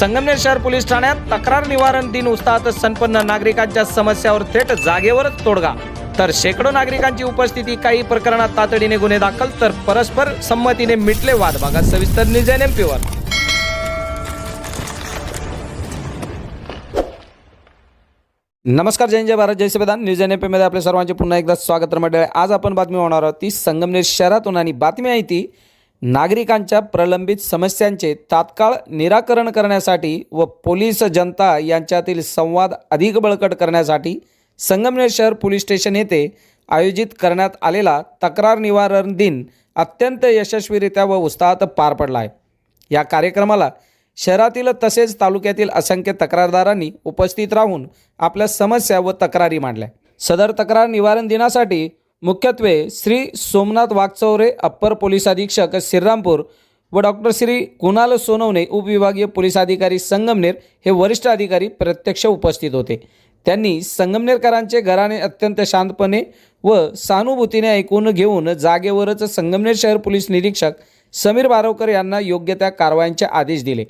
संगमनेर शहर पोलीस ठाण्यात तक्रार निवारण दिन उत्साहात संपन्न, नागरिकांच्या समस्यावर थेट जागेवरच तोडगा। तर शेकडो नागरिकांची उपस्थिती, काही प्रकरणात तातडीने गुन्हे दाखल, तर परस्पर संमतीने मिटले वाद। बघा सविस्तर न्यूज NMP-वर। नमस्कार, जय हिंद, जय भारत, जय संविधान। न्यूज NMP मध्ये आपले सर्वांचे पुन्हा एकदा स्वागत मंडळी। आज आपण बातमी होणार आहोत ती संगमनेर शहरातून, आणि बातमी आहे ती नागरिकांच्या प्रलंबित समस्यांचे तात्काळ निराकरण करण्यासाठी व पोलीस जनता यांच्यातील संवाद अधिक बळकट करण्यासाठी संगमनेर शहर पोलीस स्टेशन येथे आयोजित करण्यात आलेला तक्रार निवारण दिन अत्यंत यशस्वीरित्या व उत्साहात पार पडला आहे। या कार्यक्रमाला शहरातील तसेच तालुक्यातील असंख्य तक्रारदारांनी उपस्थित राहून आपल्या समस्या व तक्रारी मांडल्या। सदर तक्रार निवारण दिनासाठी मुख्यत्वे श्री सोमनाथ वागचौरे अप्पर पोलीस अधीक्षक श्रीरामपूर व डॉक्टर श्री कुणाल सोनवणे उपविभागीय पोलीस अधिकारी संगमनेर हे वरिष्ठ अधिकारी प्रत्यक्ष उपस्थित होते। त्यांनी संगमनेरकरांचे घराणे अत्यंत शांतपणे व सहानुभूतीने ऐकून घेऊन जागेवरच संगमनेर शहर पोलीस निरीक्षक समीर बारवकर यांना योग्य त्या कारवायांचे आदेश दिले।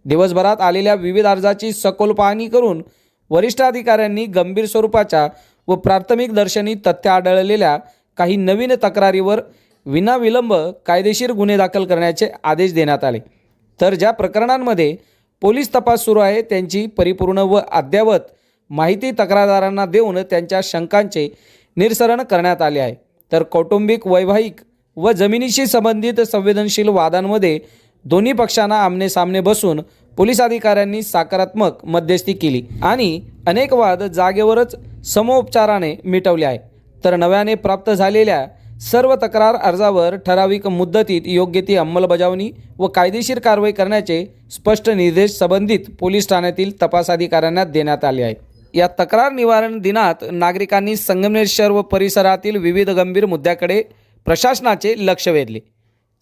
दिवसभरात आलेल्या विविध अर्जाची सखोल पाहणी करून वरिष्ठ अधिकाऱ्यांनी गंभीर स्वरूपाच्या व प्राथमिक दर्शनी तथ्य आढळलेल्या काही नवीन तक्रारीवर विनाविलंब कायदेशीर गुन्हे दाखल करण्याचे आदेश देण्यात आले। तर ज्या प्रकरणांमध्ये पोलीस तपास सुरू आहे त्यांची परिपूर्ण व अद्ययावत माहिती तक्रारदारांना देऊन त्यांच्या शंकांचे निरसन करण्यात आले आहे। तर कौटुंबिक, वैवाहिक व जमिनीशी संबंधित संवेदनशील वादांमध्ये दोन्ही पक्षांना आमनेसामने बसून पोलीस अधिकाऱ्यांनी सकारात्मक मध्यस्थी केली आणि अनेक वाद जागेवरच समोपचाराने मिटवले आहे। तर नव्याने प्राप्त झालेल्या सर्व तक्रार अर्जावर ठराविक मुदतीत योग्य ती अंमलबजावणी व कायदेशीर कारवाई करण्याचे स्पष्ट निर्देश संबंधित पोलीस ठाण्यातील तपास अधिकाऱ्यांना देण्यात आले आहे। या तक्रार निवारण दिनात नागरिकांनी संगमनेर शहर व परिसरातील विविध गंभीर मुद्द्याकडे प्रशासनाचे लक्ष वेधले।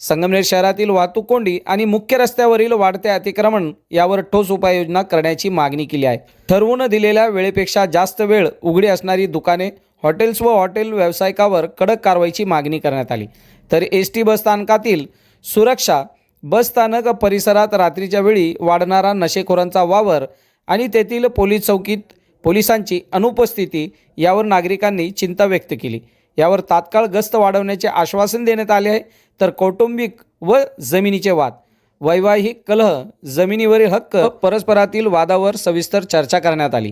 संगमनेर शहरातील वाहतूक कोंडी आणि मुख्य रस्त्यावरील वाढते अतिक्रमण यावर ठोस उपाययोजना करण्याची मागणी केली आहे। ठरवून दिलेल्या वेळेपेक्षा जास्त वेळ उघडी असणारी दुकाने, हॉटेल्स व हॉटेल व्यावसायिकावर कडक कारवाईची मागणी करण्यात आली। तर ST बस स्थानकातील सुरक्षा, बस स्थानक परिसरात रात्रीच्या वेळी वाढणारा नशेखोरांचा वावर आणि तेथील पोलीस चौकीत पोलिसांची अनुपस्थिती यावर नागरिकांनी चिंता व्यक्त केली। यावर तात्काळ गस्त वाढवण्याचे आश्वासन देण्यात आले आहे। तर कौटुंबिक व जमिनीचे वाद, वैवाहिक कलह, जमिनीवरील हक्क, परस्परातील वादावर सविस्तर चर्चा करण्यात आली।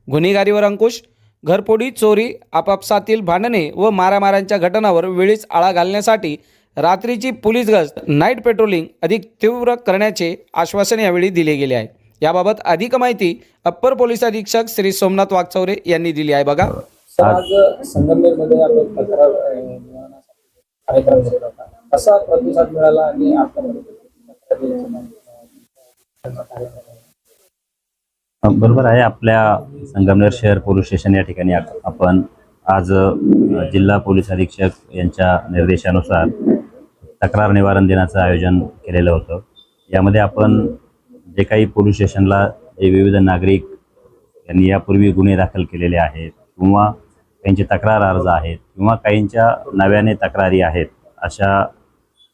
गुन्हेगारीवर अंकुश, घरफोडी, चोरी, आपापसातील भांडणे व मारामाऱ्यांच्या घटनांवर वेळीच आळा घालण्यासाठी रात्रीची पोलीस गस्त, नाईट पेट्रोलिंग अधिक तीव्र करण्याचे आश्वासन यावेळी दिले गेले आहे। याबाबत अधिक माहिती अप्पर पोलीस अधीक्षक श्री सोमनाथ वागचौरे यांनी दिली आहे। बघा, आज संगमनेरमध्ये आपण तक्रार कार्यक्रम घेतला होता, कसा प्रतिसाद मिळाला आणि बरोबर आहे। आपल्या संगमनेर शहर पोलीस स्टेशन या ठिकाणी आपण आज जिल्हा पोलीस अधीक्षक यांच्या निर्देशानुसार तक्रार निवारण दिनाचं आयोजन केलेलं होतं। यामध्ये आपण जे काही पोलीस स्टेशनला जे विविध नागरिक यांनी यापूर्वी गुन्हे दाखल केलेले आहेत किंवा त्यांचे तक्रार अर्ज आहेत किंवा काहींच्या नव्याने तक्रारी आहेत, अशा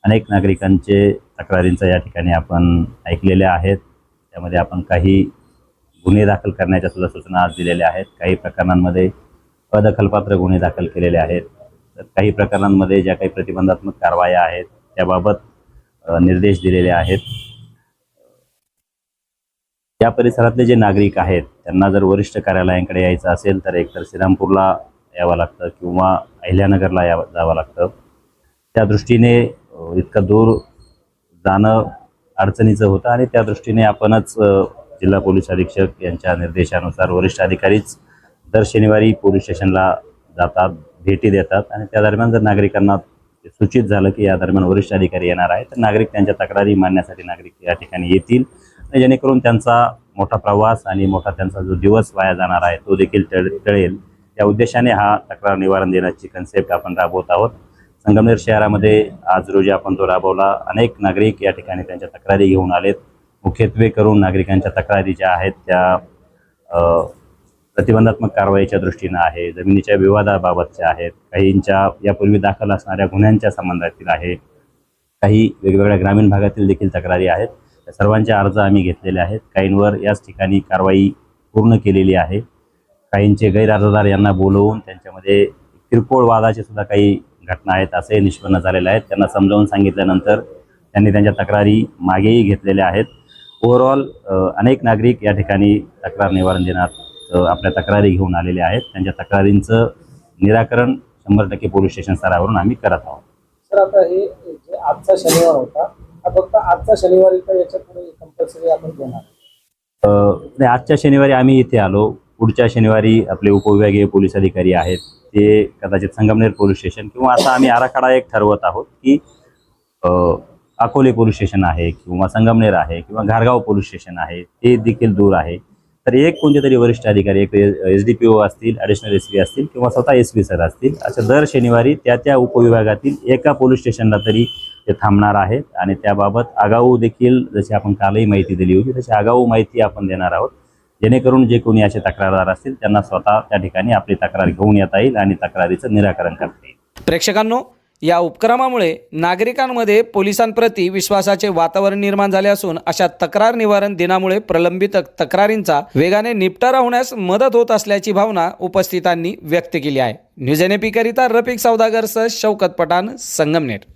अनेक नागरिकांचे तक्रारींचा या ठिकाणी आपण ऐकलेल्या आहेत। त्यामध्ये आपण काही गुन्हे दाखल करण्याच्या सुद्धा सूचना आज दिलेल्या आहेत। काही प्रकरणांमध्ये अदखलपात्र गुन्हे दाखल केलेले आहेत, तर काही प्रकरणांमध्ये ज्या काही प्रतिबंधात्मक कारवाया आहेत त्याबाबत निर्देश दिलेले आहेत। या परिसरातले जे नागरिक आहेत त्यांना जर वरिष्ठ कार्यालयांकडे यायचं असेल तर एकतर श्रीरामपूरला यावं लागतं किंवा अहिल्यानगरला जावं लागतं। त्या दृष्टीने इतकं दूर जाणं अडचणीचं होतं आणि त्या दृष्टीने आपणच जिल्हा पोलीस अधीक्षक यांच्या निर्देशानुसार वरिष्ठ अधिकारीच दर शनिवारी पोलीस स्टेशनला जातात, भेटी देतात आणि त्या दरम्यान जर नागरिकांना सूचित झालं की या दरम्यान वरिष्ठ अधिकारी येणार आहे तर नागरिक त्यांच्या तक्रारी मांडण्यासाठी नागरिक या ठिकाणी येतील, आणि जेणेकरून त्यांचा मोठा प्रवास आणि मोठा त्यांचा जो दिवस वाया जाणार आहे तो देखील टळेल। त्या उद्देशाने हा तक्रार निवारण दिनाची कन्सेप्ट आपण राबवत आहोत। संगमनेर शहरामध्ये आज रोजी आपण तो राबवला। अनेक नागरिक या ठिकाणी त्यांच्या तक्रारी घेऊन आलेत। मुख्यत्वे करून नागरिकांच्या तक्रारी ज्या आहेत त्या प्रतिबंधात्मक कारवाईच्या दृष्टीने आहे, जमिनीच्या विवादाबाबतच्या आहेत, काहींच्या यापूर्वी दाखल असणाऱ्या गुन्ह्यांच्या संबंधातील आहे, काही वेगवेगळ्या ग्रामीण भागातील देखील तक्रारी आहेत। त्या सर्वांचे अर्ज आम्ही घेतलेले आहेत. काहींवर याच ठिकाणी कारवाई पूर्ण केलेली आहे. काहींचे गैरहजरदार यांना बोलवून त्यांच्यामध्ये किरकोळ वादाचे सुद्धा काही घटना आहेत असे निष्पन्न झालेले आहेत. त्यांना समजावून सांगितल्यानंतर त्यांनी त्यांच्या तक्रारी मागेही घेतलेल्या आहेत. ओव्हरऑल अनेक नागरिक या ठिकाणी तक्रार निवारण दिनात आपल्या तक्रारी घेऊन आलेले आहेत. त्यांच्या तक्रारींचं निराकरण 100% पोलीस स्टेशन स्तरावरून आम्ही करत आहोत. सर, आता हे जे आजचा शनिवार होता, हा फक्त आजचा शनिवारी का याच्या पुढे कंपल्सरी आपण घेणार? नाही, आजच्या शनिवारी आम्ही इथे आलो. पुढच्या शनिवारी आपले उपविभागीय पोलीस अधिकारी आहेत, ते कदाचित संगमनेर पोलीस स्टेशन किंवा असा आम्ही आराखडा एक ठरवत आहोत की अकोले पोलीस स्टेशन आहे किंवा संगमनेर आहे किंवा घारगाव पोलीस स्टेशन आहे, ते देखील दूर आहे. तर एक कोणते तरी वरिष्ठ अधिकारी, एक SDPO असतील, ॲडिशनल SP असतील किंवा स्वतः SP सर असतील, अशा दर शनिवारी त्या उपविभागातील एका पोलीस स्टेशनला तरी ते थांबणार आहेत आणि त्याबाबत आगाऊ देखील, जशी आपण कालही माहिती दिली होती तशी आगाऊ माहिती आपण देणार आहोत, जेणेकरून जे कोणी असे तक्रारदार असतील त्यांना स्वतः त्या ठिकाणी आपली तक्रार घेऊन येता येईल आणि तक्रारीचं निराकरण करता येईल. प्रेक्षकांनो, या उपक्रमामुळे नागरिकांमध्ये पोलिसांप्रती विश्वासाचे वातावरण निर्माण झाले असून अशा तक्रार निवारण दिनामुळे प्रलंबित तक्रारींचा वेगाने निपटारा होण्यास मदत होत असल्याची भावना उपस्थितांनी व्यक्त केली आहे. न्यूज NAP करिता रफिक सौदागरसह शौकत पठाण, संगमनेर.